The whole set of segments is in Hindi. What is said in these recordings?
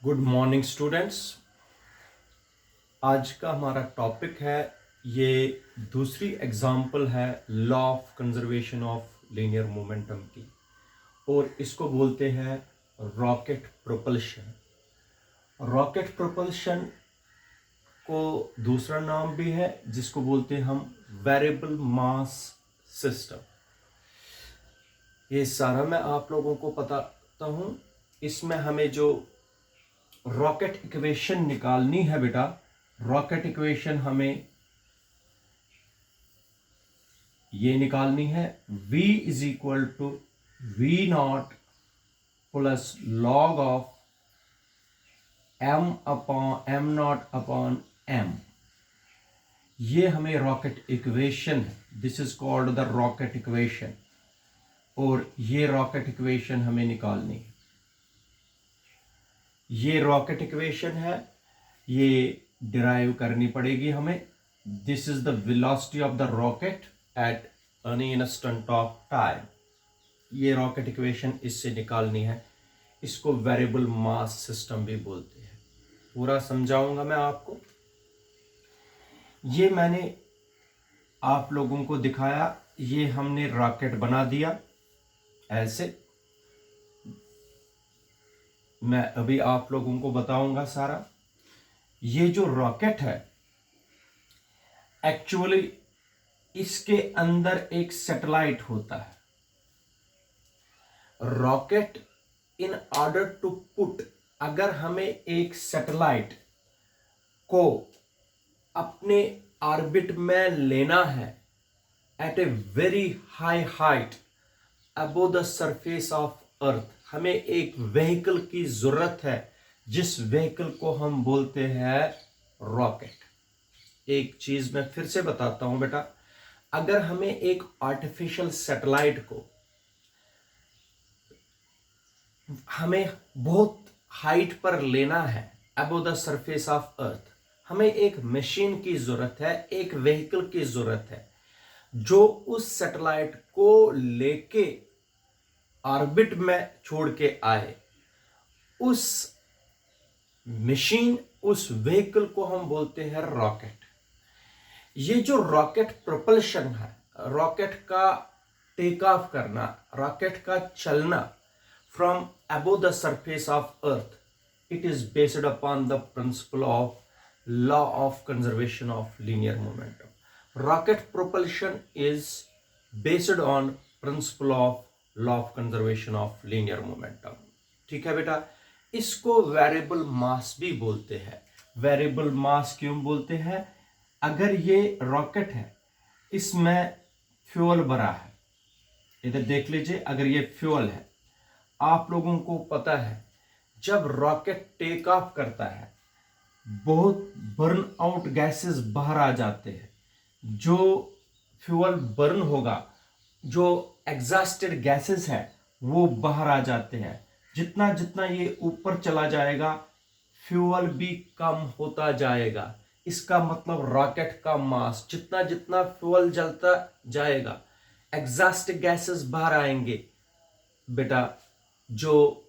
Good morning students. आज का हमारा टॉपिक है, ये दूसरी एग्जाम्पल है law of conservation of linear momentum की, और इसको बोलते हैं रॉकेट प्रोपल्शन। रॉकेट प्रोपल्शन को दूसरा नाम भी है जिसको बोलते हैं हम वेरिएबल मास सिस्टम। ये सारा मैं आप लोगों को बताता हूं। इसमें हमें जो रॉकेट इक्वेशन निकालनी है बेटा, रॉकेट इक्वेशन हमें ये निकालनी है, v is equal to v naught plus log of m naught upon m. ये हमें रॉकेट इक्वेशन है, this is called the rocket equation, और ये रॉकेट इक्वेशन हमें निकालनी है। ये रॉकेट इक्वेशन है, ये डिराइव करनी पड़ेगी हमें। This is the velocity of the rocket at an instant of time. ये रॉकेट इक्वेशन इससे निकालनी है। इसको वेरिएबल मास सिस्टम भी बोलते हैं। पूरा समझाऊंगा मैं आपको। ये मैंने आप लोगों को दिखाया, ये हमने रॉकेट बना दिया ऐसे। मैं अभी आप लोगों को बताऊंगा सारा। ये जो रॉकेट है, एक्चुअली इसके अंदर एक सैटेलाइट होता है। Rocket in order to put, अगर हमें एक सैटेलाइट को अपने ऑर्बिट में लेना है at a very high height above the surface of earth, हमें एक व्हीकल की जरूरत है, जिस व्हीकल को हम बोलते हैं रॉकेट। एक चीज मैं फिर से बताता हूं बेटा, अगर हमें एक आर्टिफिशियल सैटेलाइट को हमें बहुत हाइट पर लेना है above the surface of earth, हमें एक मशीन की जरूरत है, एक व्हीकल की जरूरत है जो उस सैटेलाइट को लेके ऑर्बिट में छोड़ के आए। उस मशीन, उस व्हीकल को हम बोलते हैं रॉकेट। ये जो रॉकेट प्रोपल्शन है, रॉकेट का टेक ऑफ करना, रॉकेट का चलना from above the surface of earth, it is based upon the principle of law of conservation of linear momentum. Rocket propulsion is based on principle of law of conservation of linear momentum. ठीक है बेटा। इसको वेरिएबल मास भी बोलते हैं। वेरिएबल मास क्यों बोलते हैं? अगर ये रॉकेट है, इसमें फ्यूल भरा है, इधर देख लीजिए, अगर ये फ्यूल है, आप लोगों को पता है जब रॉकेट टेक ऑफ करता है बहुत बर्न आउट गैसेस बाहर आ जाते हैं। जो फ्यूल बर्न होगा, जो एग्जॉस्टेड गैसेस है वो बाहर आ जाते हैं। जितना जितना ये ऊपर चला जाएगा, फ्यूल भी कम होता जाएगा। इसका मतलब रॉकेट का मास, जितना जितना फ्यूल जलता जाएगा, एग्जॉस्टेड गैसेस बाहर आएंगे बेटा, जो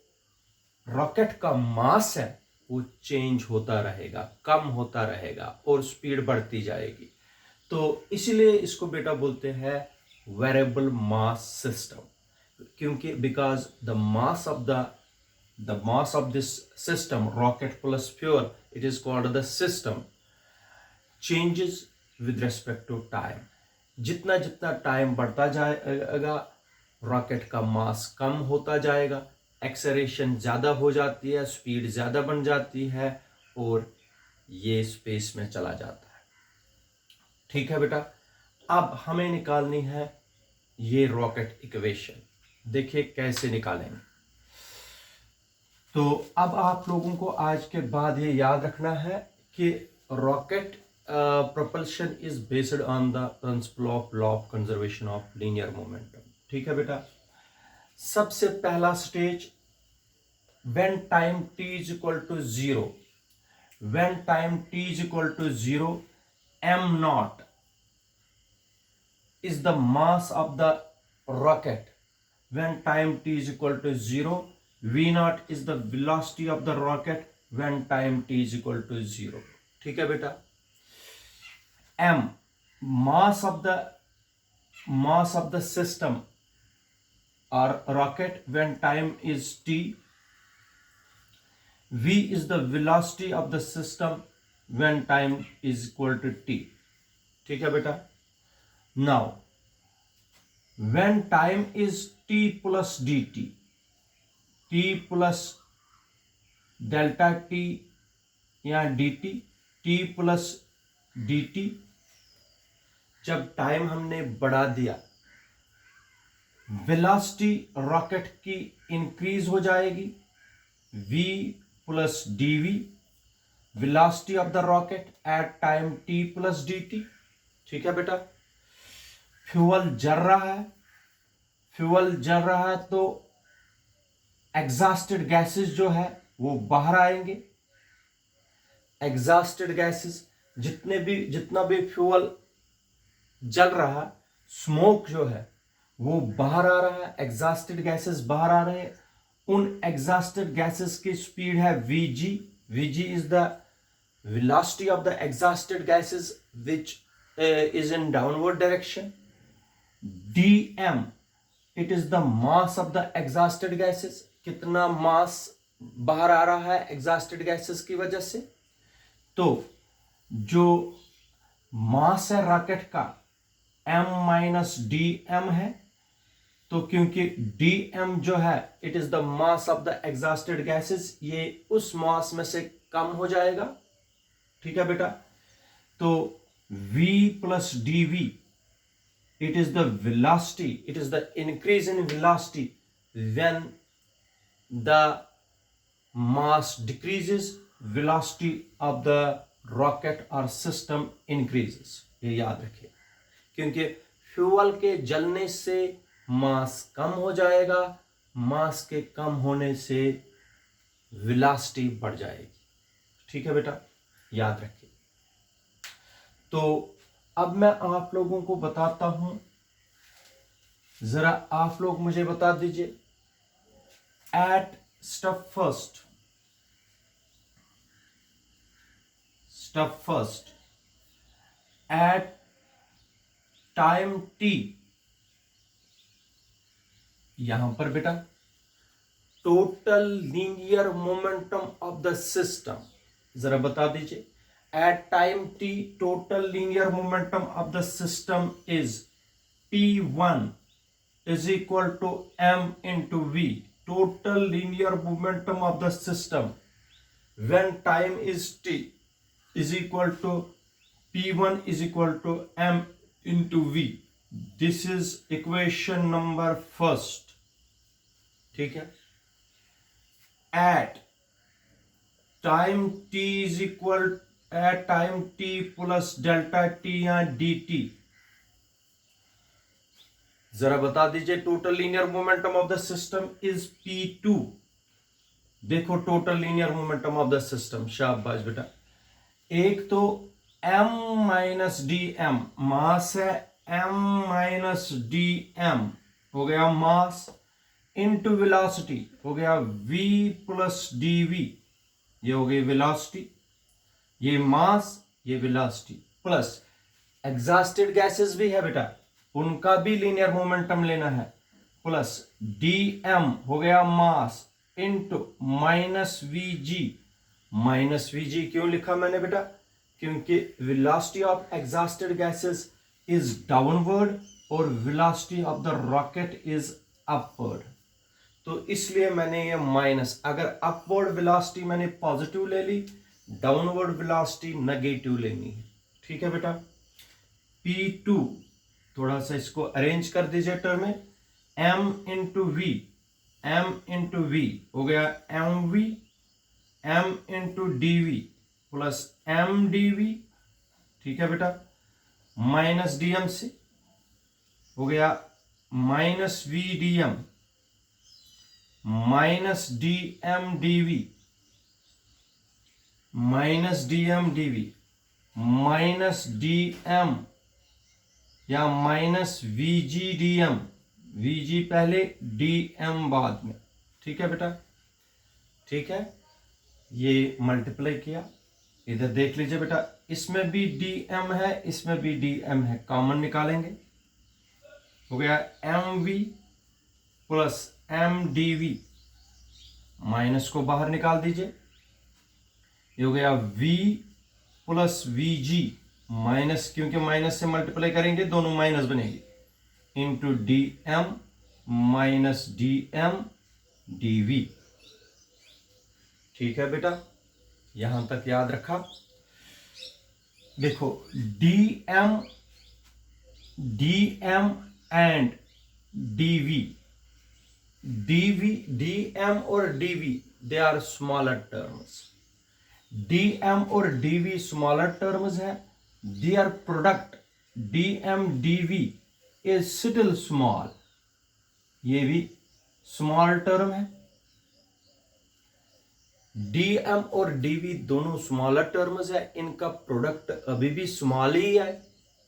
रॉकेट का मास है वो चेंज होता रहेगा, कम होता रहेगा और स्पीड बढ़ती जाएगी। तो इसलिए इसको बेटा बोलते हैं वेरिएबल मास सिस्टम, क्योंकि because the mass of this system, rocket plus fuel, it is called the system, changes with respect to time. जितना जितना टाइम बढ़ता जाएगा, रॉकेट का मास कम होता जाएगा, एक्सेलरेशन ज़्यादा हो जाती है, स्पीड ज़्यादा बन जाती है और ये स्पेस में चला जाता है। ठीक है बेटा। अब हमें निकालनी है ये रॉकेट इक्वेशन। देखिए कैसे निकालेंगे। तो अब आप लोगों को आज के बाद ये याद रखना है कि rocket propulsion is based on the principle of law of conservation of linear momentum. ठीक है बेटा। सबसे पहला stage, when time t is equal to 0, when time t is equal to 0, m naught is the mass of the rocket. When time t is equal to 0, v naught is the velocity of the rocket, when time t is equal to 0। ठीक है बेटा। m, mass of the system or rocket when time is t। v is the velocity of the system when time is equal to t। ठीक है बेटा। now when time is t plus dt, t plus delta t या dt, t plus dt, जब टाइम हमने बढ़ा दिया, वेलोसिटी रॉकेट की इंक्रीज हो जाएगी, v plus dv, velocity of the rocket at time t plus dt। ठीक है बेटा। फ्यूल जल रहा है तो एग्जॉस्टेड गैसेस जो है वो बाहर आएंगे। एग्जॉस्टेड गैसेस, जितना भी फ्यूल जल रहा, स्मोक जो है वो बाहर आ रहा है, एग्जॉस्टेड गैसेस बाहर आ रहे हैं। उन एग्जॉस्टेड गैसेस की स्पीड है vg। vg is the velocity of the exhausted gases which is in downward direction. dm, it is the mass of the exhausted gases, कितना मास बाहर आ रहा है एग्जॉस्टेड गैसेस की वजह से। तो जो मास है रॉकेट का m माइनस dm है, तो क्योंकि dm जो है it is the mass of the exhausted gases, ये उस मास में से कम हो जाएगा। ठीक है बेटा। तो v plus dv, it is the velocity, it is the increase in velocity when the mass decreases, velocity of the rocket or system increases। ये याद रखिए, क्योंकि फ्यूल के जलने से मास कम हो जाएगा, मास के कम होने से वेलोसिटी बढ़ जाएगी। ठीक है बेटा, याद रखिए। तो अब मैं आप लोगों को बताता हूं, जरा आप लोग मुझे बता दीजिए। At step first at time t, यहां पर बेटा total linear momentum of the system, जरा बता दीजिए। At time t, total linear momentum of the system is P1 is equal to m into v. Total linear momentum of the system when time is t is equal to P1 is equal to m into v. This is equation number first। ठीक है। At time t is equal at time t plus delta t या dt, जरा बता दीजिए। Total linear momentum of the system is P2। देखो total linear momentum of the system, शाबाश बेटा। एक तो m माइनस dm, मास है m माइनस dm हो गया मास, इनटू वेलोसिटी हो गया v प्लस dv, ये हो गई वेलोसिटी, ये मास, ये वेलोसिटी, प्लस एग्जॉस्टेड गैसेस भी है बेटा, उनका भी लीनियर मोमेंटम लेना है, प्लस dm हो गया मास इनटू माइनस वीजी क्यों लिखा मैंने बेटा? क्योंकि velocity of exhausted gases is downward और velocity of the rocket is upward, तो इसलिए मैंने ये माइनस। अगर अपवर्ड वेलोसिटी मैंने पॉजिटिव ले ली, डाउनवर्ड वेलोसिटी नेगेटिव लेनी है। ठीक है बेटा। P2 थोड़ा सा इसको अरेंज कर दीजिए टर्म में, m इंटू वी हो गया mv, m into D plus m dv। ठीक है बेटा। माइनस dm से हो गया minus v dm, minus dm dv, minus dm dv, minus dm या माइनस vg dm, vg पहले dm बाद में। ठीक है बेटा, ठीक है। ये मल्टीप्लाई किया, इधर देख लीजिए बेटा, इसमें भी डी एम है, इसमें भी डी एम है, कॉमन निकालेंगे, हो गया M V plus M D V, minus को बाहर निकाल दीजिए, ये हो गया v प्लस वी जी, माइनस, क्योंकि माइनस से मल्टीप्लाई करेंगे दोनों माइनस बनेगी, into D M minus D M D V. ठीक है बेटा, यहां तक याद रखा। देखो D M and DV, D M और DV they are smaller terms. D M और डीवी स्मॉलर टर्म्स है, their product D M DV is still small, ये भी स्मॉल टर्म है। डी एम और डीवी दोनों स्मॉलर टर्म्स है, इनका प्रोडक्ट अभी भी स्मॉल ही है,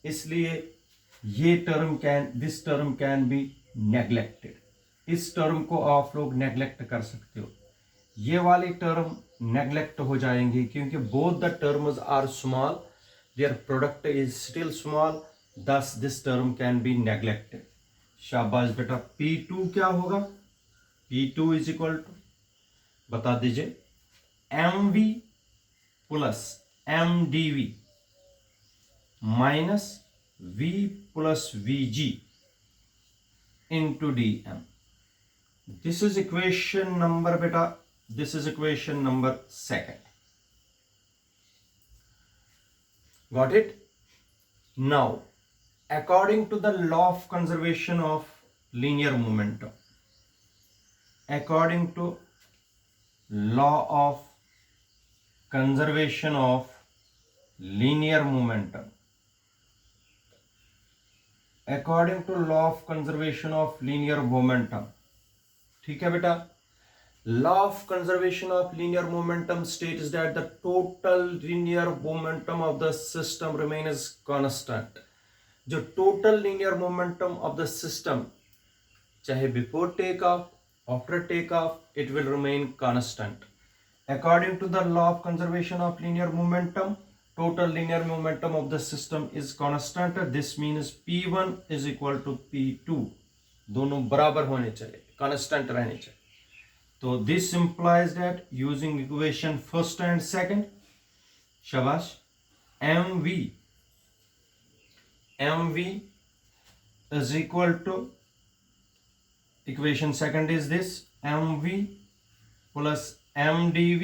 इसलिए ये this term can be neglected. इस टर्म को आप लोग नेग्लेक्ट कर सकते हो, ये वाली टर्म नेग्लेक्ट हो जाएंगी क्योंकि both the terms are small, their product is still small, thus this term can be neglected. शाबाश बेटा। P2 क्या होगा? P2 इज इक्वल टू, बता दीजिए, MV plus MDV minus V plus VG into DM। This is equation number बेटा, this is equation number 2. Got it? Now, according to the law of conservation of linear momentum, according to law of conservation of linear momentum, according to law of conservation of linear momentum, ठीक है बेटा, law of conservation of linear momentum states that the total linear momentum of the system remains constant। जो total linear momentum of the system, चाहे before takeoff, after takeoff, it will remain constant। According to the law of conservation of linear momentum, total linear momentum of the system is constant। This means P1 is equal to P2, दोनों बराबर होने चाहिए, constant रहने चाहिए। तो this implies that using equation first and second, शाबाश, MV is equal to, equation second is this, MV plus MDV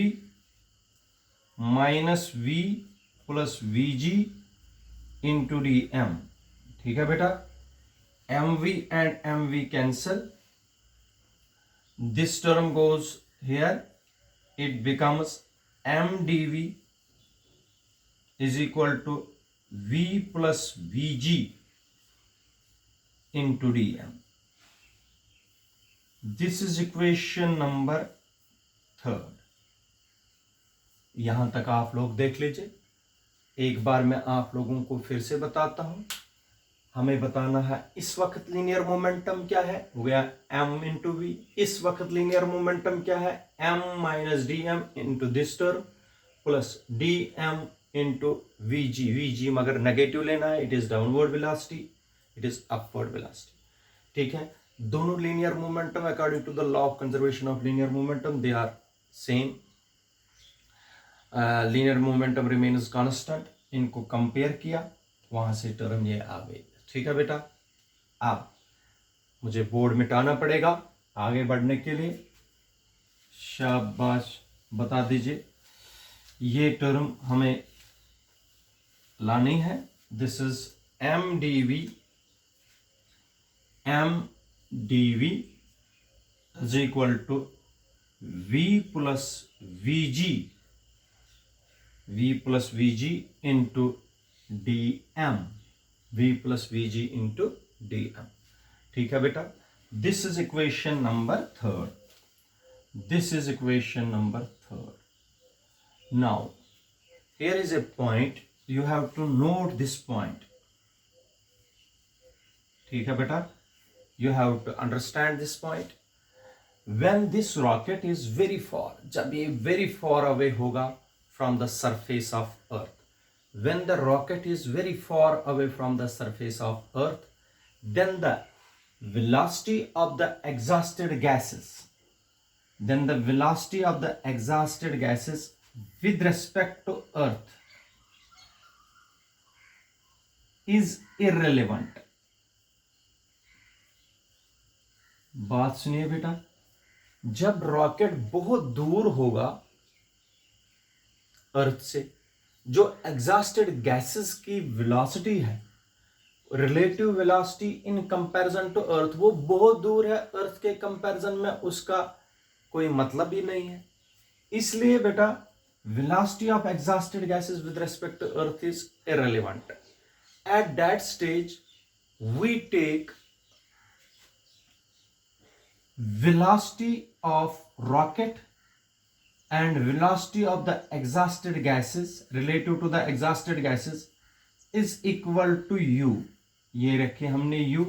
minus V plus VG into DM। ठीक है बेटा, MV and MV cancel, this term goes here, it becomes MDV is equal to V plus VG into DM। This is equation number 3। यहां तक आप लोग देख लीजिए, एक बार मैं आप लोगों को फिर से बताता हूं। हमें बताना है इस वक्त लीनियर मोमेंटम क्या है, हो गया m इंटू वी। इस वक्त लीनियर मोमेंटम क्या है, m minus D m into this term plus d m into v g मगर नेगेटिव लेना है, it is downward velocity, it is upward velocity. ठीक है, दोनों linear momentum according to the law of conservation of linear momentum they are same, linear momentum remains constant. इनको कंपेयर किया, वहां से टर्म ये आ गई। ठीक है बेटा, अब मुझे बोर्ड मिटाना पड़ेगा आगे बढ़ने के लिए। शाबाश, बता दीजिए, ये टर्म हमें लानी है। This is MDV is equal to V plus VG into DM, V plus VG into DM। ठीक है बेटा, this is equation number 3। This is equation number 3। Now here is a point, you have to note this point. ठीक है बेटा, you have to understand this point। when this rocket is very far, जब ये very far away होगा from the surface of earth, when the rocket is very far away from the surface of earth, then the velocity of the exhausted gases, then the velocity of the exhausted gases with respect to earth is irrelevant. बात सुनिए बेटा, जब रॉकेट बहुत दूर होगा अर्थ से, जो एग्जॉस्टेड गैसेस की वेलोसिटी है, relative velocity in comparison to earth, वो बहुत दूर है, अर्थ के कंपैरिजन में उसका कोई मतलब ही नहीं है. इसलिए बेटा velocity of exhausted gases with respect to earth is irrelevant. At that stage we take velocity of rocket and velocity of the exhausted gases relative to the exhausted gases is equal to u. ये रखे हमने u.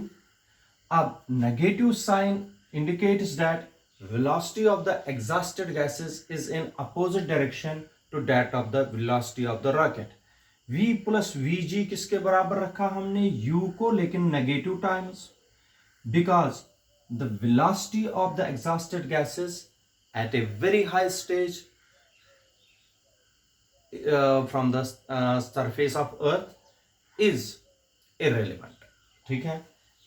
अब negative sign indicates that velocity of the exhausted gases is in opposite direction to that of the velocity of the rocket. v plus vg किसके बराबर रखा हमने? u को, लेकिन negative times, because the velocity of the exhausted gases at a very high stage from the surface of earth is irrelevant. ठीक है,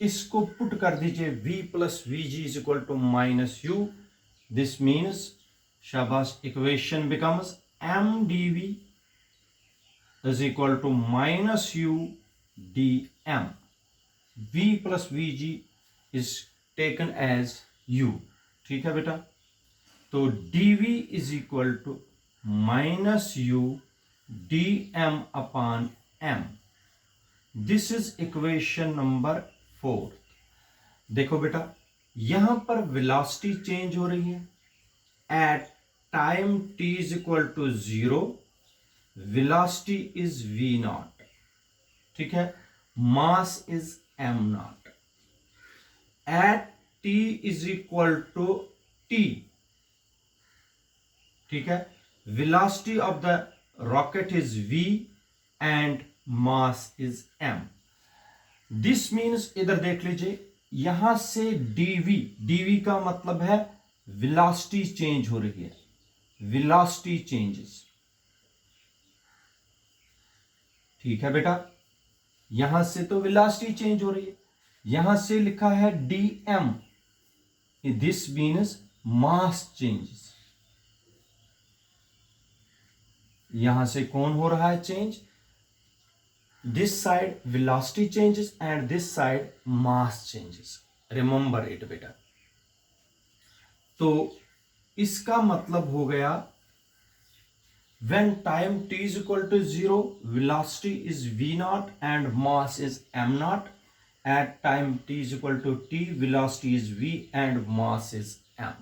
इसको पुट कर दीजिए, v plus vg is equal to minus u. This means, शाबाश, equation becomes m dv is equal to minus u dm. v plus vg is taken as u. ठीक है बेटा, तो dv is equal to minus u dm upon m. This is equation number 4. देखो बेटा, यहां पर velocity change हो रही है. At time t is equal to 0, velocity is v naught. ठीक है, mass is m naught. At t is equal to t, ठीक है, velocity of the rocket is v and mass is m. This means, इधर देख लीजिए, यहां से dv का मतलब है velocity change हो रही है, velocity changes. ठीक है बेटा, यहां से तो velocity change हो रही है, यहां से लिखा है dm, this means mass changes. यहां से कौन हो रहा है change? This side velocity changes and this side mass changes. Remember it बेटा. तो इसका मतलब हो गया, when time t is equal to 0, velocity is v naught and mass is m naught. At time t is equal to t, velocity is v and mass is m.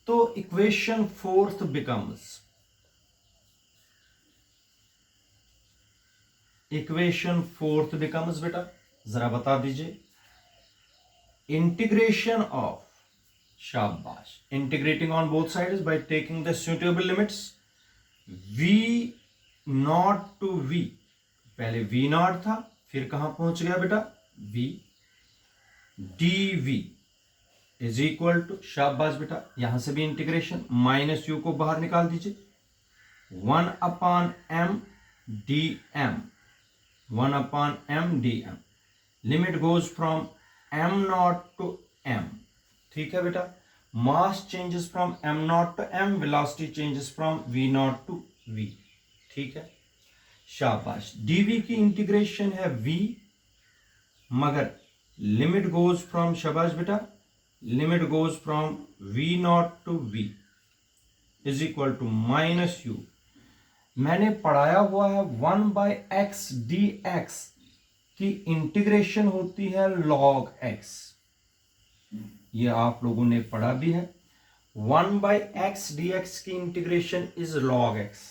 तो equation 4th becomes, equation 4th becomes बेटा, जरा बता दीजिए, integration of, शाबाश, integrating on both sides by taking the suitable limits, v naught to v, पहले v naught था, फिर कहां पहुंच गया बेटा? v dv is equal to, शाबाश बेटा, यहां से भी इंटीग्रेशन, माइनस यू को बाहर निकाल दीजिए, 1 upon m dm, 1 upon m dm. Limit goes from m nought to m. ठीक है बेटा, mass changes from m nought to m, velocity changes from v not to v. ठीक है, शाबाश. dv की इंटीग्रेशन है v, मगर लिमिट गोज फ्रॉम, शाबाश बेटा, limit goes from v not to v is equal to minus u. मैंने पढ़ाया हुआ है 1/x dx की इंटीग्रेशन होती है log x. ये आप लोगों ने पढ़ा भी है. 1/x dx की integration is log x.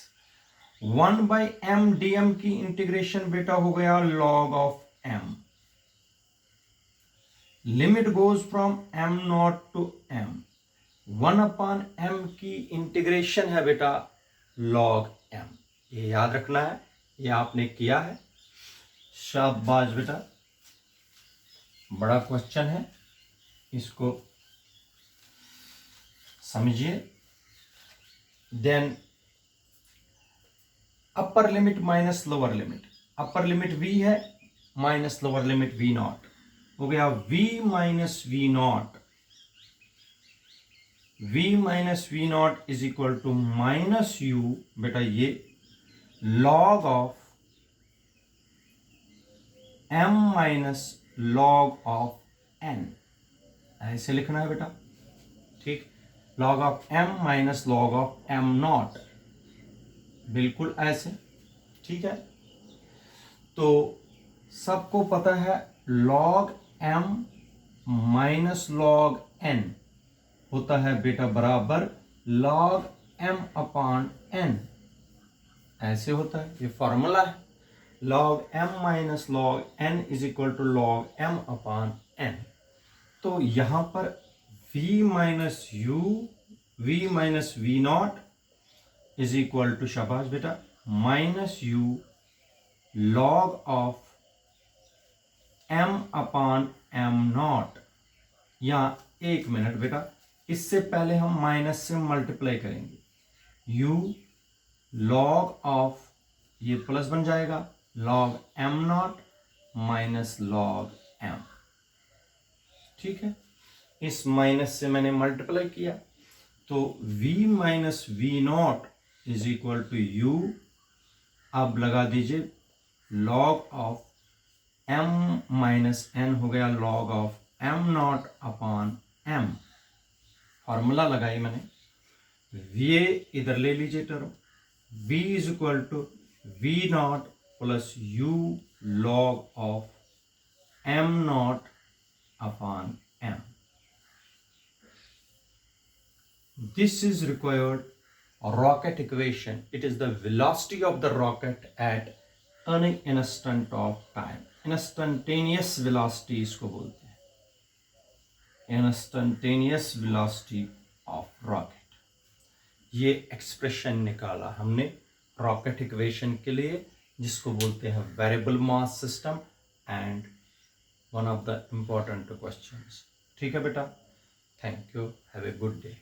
1/m dm की इंटीग्रेशन बेटा हो गया log of m. Limit goes from m naught to m. 1/m की इंटीग्रेशन है बेटा log m। ये याद रखना है, ये आपने किया है, शाबाश बेटा, बड़ा क्वेश्चन है, इसको समझिए। Then upper limit minus lower limit, upper limit v है minus lower limit v naught हो गया v minus v naught, v minus v naught is equal to minus u बेटा ये log of m minus log of n, ऐसे लिखना है बेटा, ठीक, log of m minus log of m naught, बिल्कुल ऐसे, ठीक है। तो सबको पता है log m minus log n होता है बेटा बराबर log m अपान n, ऐसे होता है, ये फॉर्मूला है, log m minus log n is equal to log m upon n। तो यहां पर v minus u, v minus v naught is equal to, शाबाश बेटा, minus u log of m upon m naught. यहां एक मिनट बेटा, इससे पहले हम माइनस से मल्टीप्लाई करेंगे, u log ऑफ, ये प्लस बन जाएगा, log m not minus log m, ठीक है। इस माइनस से मैंने मल्टीप्लाई किया, तो v minus v naught is equal to u, अब लगा दीजिए log of m minus n हो गया log of m naught upon m, formula लगाई मैंने, ये इधर ले लीजिए term, v is equal to v naught plus u log of m naught upon m। This is required rocket equation. It is the velocity of the rocket at an instant of time. Instantaneous velocity इसको बोलते हैं, instantaneous velocity of rocket। ये एक्सप्रेशन निकाला हमने रॉकेट इक्वेशन के लिए, जिसको बोलते हैं variable mass system, and one of the important questions, ठीक है बेटा। Thank you, have a good day.